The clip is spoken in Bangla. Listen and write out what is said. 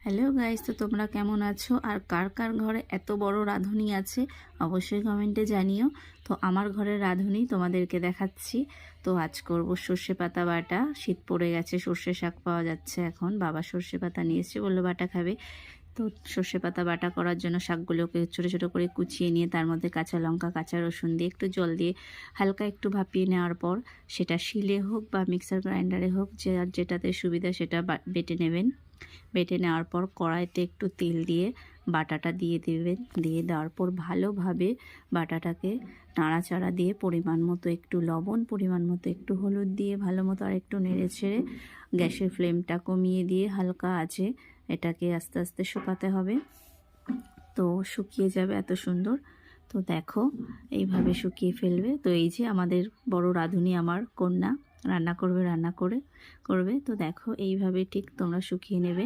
হ্যালো গাইস, তো তোমরা কেমন আছো আর কার কার ঘরে এত বড় রাঁধুনি আছে অবশ্যই কমেন্টে জানিও। তো আমার ঘরের রাঁধুনি তোমাদেরকে দেখাচ্ছি। তো আজ করব সর্ষে পাতা বাটা। শীত পড়ে গেছে, সর্ষে শাক পাওয়া যাচ্ছে এখন। বাবা সর্ষে পাতা নিয়ে এসেছে, বললো বাটা খাবে। তো সর্ষে পাতা বাটা করার জন্য শাকগুলোকে ছোটো ছোটো করে কুচিয়ে নিয়ে তার মধ্যে কাঁচা লঙ্কা কাঁচা রসুন দিয়ে একটু জল দিয়ে হালকা একটু ভাপিয়ে নেওয়ার পর সেটা শিলে হোক বা মিক্সার গ্রাইন্ডারে হোক, যে আর যেটাতে সুবিধা সেটা বেটে নেবেন। বেটে নেওয়ার পর কড়াইতে একটু তেল দিয়ে বাটাটা দিয়ে দেবেন। দিয়ে দেওয়ার পর ভালোভাবে বাটাটাকে নাড়াচাড়া দিয়ে পরিমাণ মতো একটু লবণ, পরিমাণ মতো একটু হলুদ দিয়ে ভালো মতো আর একটু নেড়ে ছেড়ে গ্যাসের ফ্লেমটা কমিয়ে দিয়ে হালকা আছে এটাকে আস্তে আস্তে শুকাতে হবে। তো শুকিয়ে যাবে এত সুন্দর। তো দেখো এইভাবে শুকিয়ে ফেলবে। তো এই যে আমাদের বড় রাঁধুনি আমার কন্যা রান্না করবে তো দেখো এইভাবে ঠিক তোমরা শুকিয়ে নেবে।